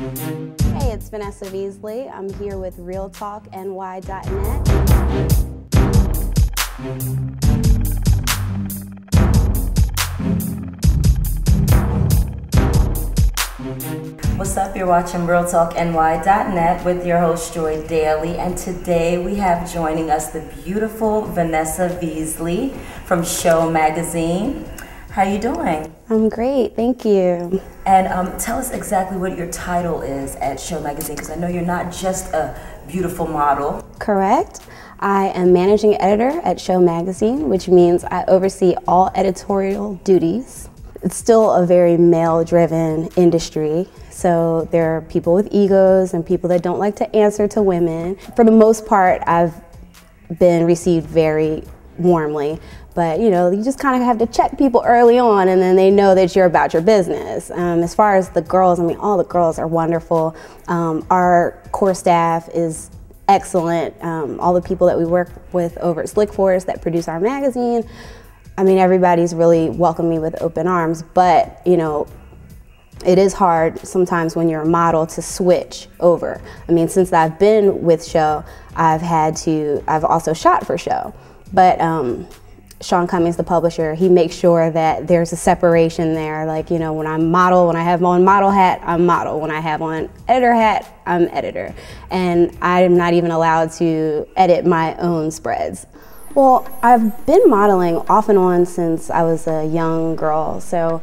Hey, it's Vanessa Veasley. I'm here with RealTalkNY.net. What's up? You're watching RealTalkNY.net with your host Joy Daly, and today we have joining us the beautiful Vanessa Veasley from Show Magazine. How are you doing? I'm great, thank you. And tell us exactly what your title is at Show Magazine, because I know you're not just a beautiful model. Correct. I am managing editor at Show Magazine, which means I oversee all editorial duties. It's still a very male-driven industry, so there are people with egos and people that don't like to answer to women. For the most part, I've been received very warmly, but you know, you just kind of have to check people early on, and then they know that you're about your business. As far as the girls, I mean, all the girls are wonderful. Our core staff is excellent. All the people that we work with over at Slick Force that produce our magazine, I mean, everybody's really welcomed me with open arms, but you know, it is hard sometimes when you're a model to switch over. I mean, since I've been with Show, I've also shot for Show, but Sean Cummings, the publisher, he makes sure that there's a separation there. Like, you know, when I'm model, when I have on model hat, I'm model. When I have on editor hat, I'm editor. And I'm not even allowed to edit my own spreads. Well, I've been modeling off and on since I was a young girl, so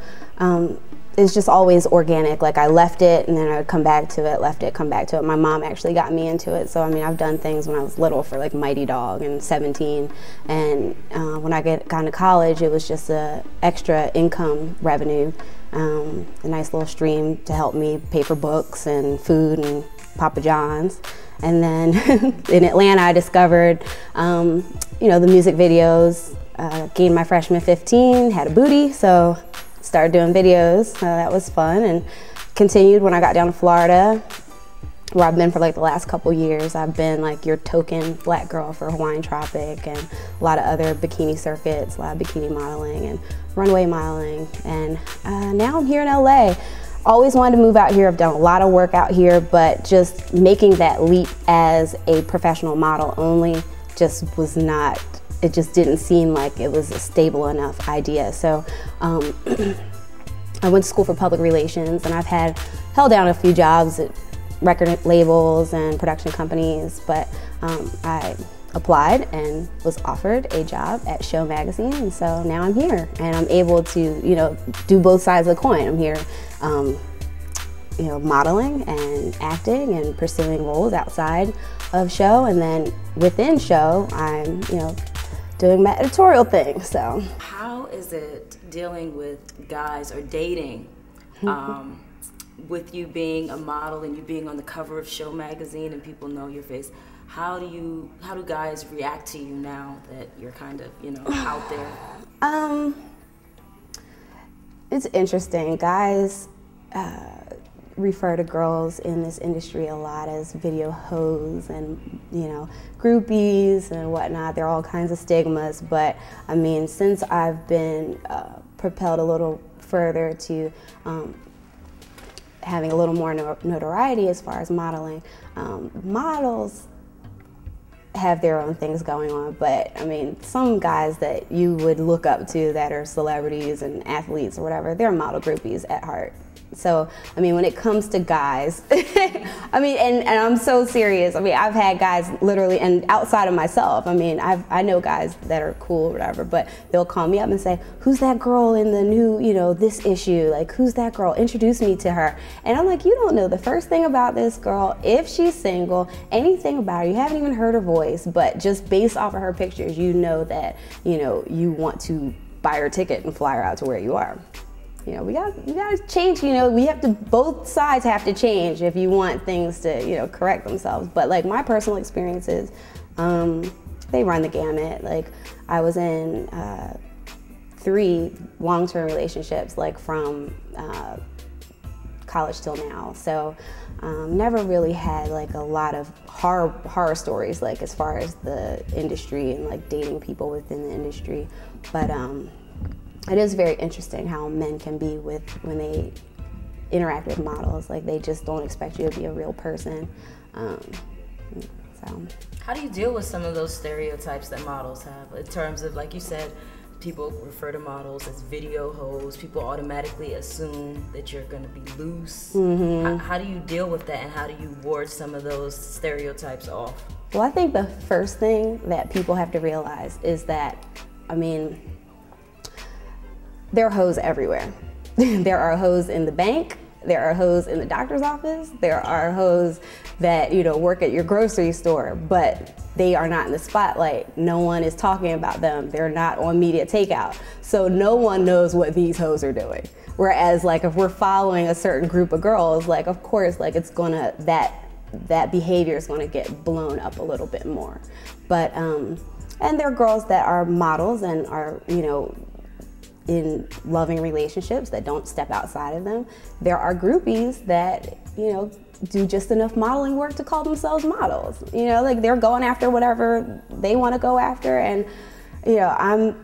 it's just always organic. Like, I left it and then I would come back to it, left it, come back to it. My mom actually got me into it, so I mean, I've done things when I was little for like Mighty Dog and 17, and when I got into college, it was just a extra income revenue, a nice little stream to help me pay for books and food and Papa John's. And then in Atlanta, I discovered, you know, the music videos. Gained my freshman 15, had a booty, so started doing videos. That was fun, and continued when I got down to Florida, where I've been for like the last couple years. I've been like your token black girl for Hawaiian Tropic and a lot of other bikini circuits, a lot of bikini modeling and runway modeling. And now I'm here in LA. Always wanted to move out here. I've done a lot of work out here, but just making that leap as a professional model only just was not, it just didn't seem like it was a stable enough idea. So I went to school for public relations, and I've held down a few jobs at record labels and production companies, but I applied and was offered a job at Show Magazine, and so now I'm here and I'm able to, you know, do both sides of the coin. I'm here, you know, modeling and acting and pursuing roles outside of Show, and then within Show, I'm, you know, doing my editorial thing. So how is it dealing with guys or dating with you being a model and you being on the cover of Show Magazine and people know your face? How do guys react to you now that you're kind of, you know, out there? It's interesting. Guys refer to girls in this industry a lot as video hoes and, you know, groupies and whatnot. There are all kinds of stigmas, but I mean, since I've been propelled a little further to having a little more notoriety as far as modeling, models have their own things going on, but I mean, some guys that you would look up to that are celebrities and athletes or whatever, they're model groupies at heart. So, I mean, when it comes to guys, I mean, and I'm so serious. I mean, I've had guys literally, and outside of myself, I mean, I know guys that are cool or whatever, but they'll call me up and say, who's that girl in the new, you know, this issue? Like, who's that girl? Introduce me to her. And I'm like, you don't know the first thing about this girl, if she's single, anything about her. You haven't even heard her voice, but just based off of her pictures, you know that, you know, you want to buy her ticket and fly her out to where you are. You know, we gotta change, you know, both sides have to change if you want things to, you know, correct themselves. But like my personal experiences, they run the gamut. Like I was in 3 long-term relationships, like from college till now. So never really had like a lot of horror stories, like as far as the industry and like dating people within the industry. But it is very interesting how men can be when they interact with models. Like, they just don't expect you to be a real person. So. How do you deal with some of those stereotypes that models have in terms of, like you said, people refer to models as video hoes, people automatically assume that you're going to be loose. How do you deal with that, and how do you ward some of those stereotypes off? Well, I think the first thing that people have to realize is that, I mean, there are hoes everywhere. There are hoes in the bank, there are hoes in the doctor's office, there are hoes that, you know, work at your grocery store, but they are not in the spotlight. No one is talking about them. They're not on media takeout. So no one knows what these hoes are doing. Whereas, like, if we're following a certain group of girls, like, of course, like, it's gonna, that behavior is gonna get blown up a little bit more. But, and there are girls that are models and are, you know, in loving relationships that don't step outside of them. There are groupies that, you know, do just enough modeling work to call themselves models. You know, like, they're going after whatever they want to go after. And, you know,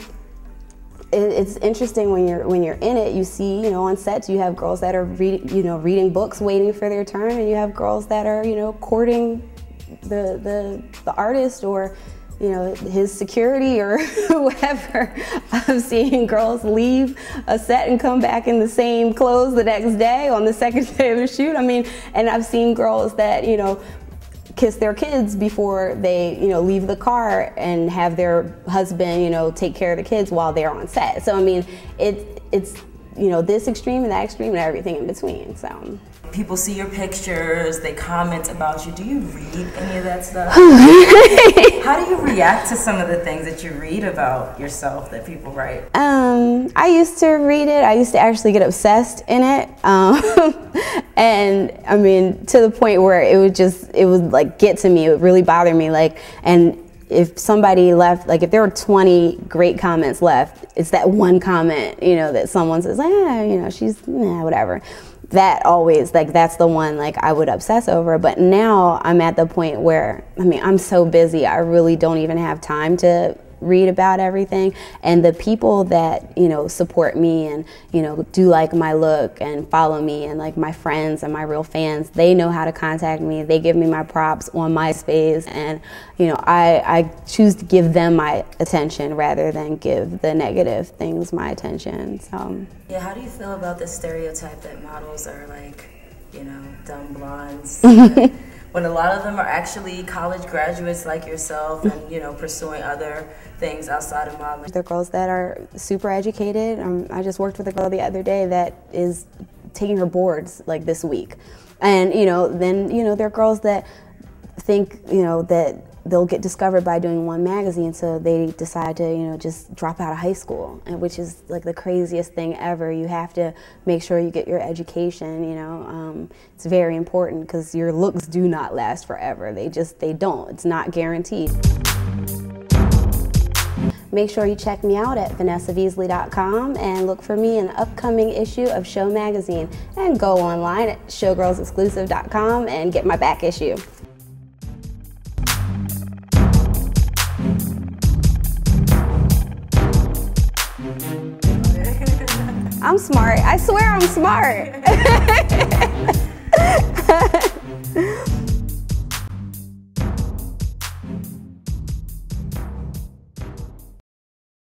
it's interesting when you're in it. You see, you know, on sets you have girls that are reading books waiting for their turn, and you have girls that are, you know, courting the artist, or, you know, his security or whoever. I've seen girls leave a set and come back in the same clothes the next day on the second day of the shoot. I mean, and I've seen girls that, you know, kiss their kids before they, you know, leave the car, and have their husband, you know, take care of the kids while they're on set. So, I mean, it's, you know, this extreme and that extreme and everything in between, so. People see your pictures, they comment about you. Do you read any of that stuff? How do you react to some of the things that you read about yourself that people write? I used to read it. I used to actually get obsessed in it. And I mean, to the point where it would like get to me. It would really bother me. Like, and if somebody left, like if there were 20 great comments left, it's that one comment, you know, that someone says, you know, she's, whatever. That always, like, that's the one, like, I would obsess over. But now I'm at the point where, I mean, I'm so busy, I really don't even have time to read about everything. And the people that, you know, support me and, you know, do like my look and follow me, and like my friends and my real fans, they know how to contact me. They give me my props on MySpace, and, you know, I choose to give them my attention rather than give the negative things my attention. So yeah, how do you feel about the stereotype that models are, like, you know, dumb blondes? When a lot of them are actually college graduates like yourself, and, you know, pursuing other things outside of modeling. There are girls that are super educated. I just worked with a girl the other day that is taking her boards, like, this week. And, you know, then, you know, there are girls that think, you know, that they'll get discovered by doing one magazine, so they decide to, you know, just drop out of high school, and which is like the craziest thing ever. You have to make sure you get your education, you know. It's very important, because your looks do not last forever. They don't. It's not guaranteed. Make sure you check me out at VanessaVeasley.com and look for me in an upcoming issue of Show Magazine, and go online at showgirlsexclusive.com and get my back issue. I'm smart. I swear I'm smart.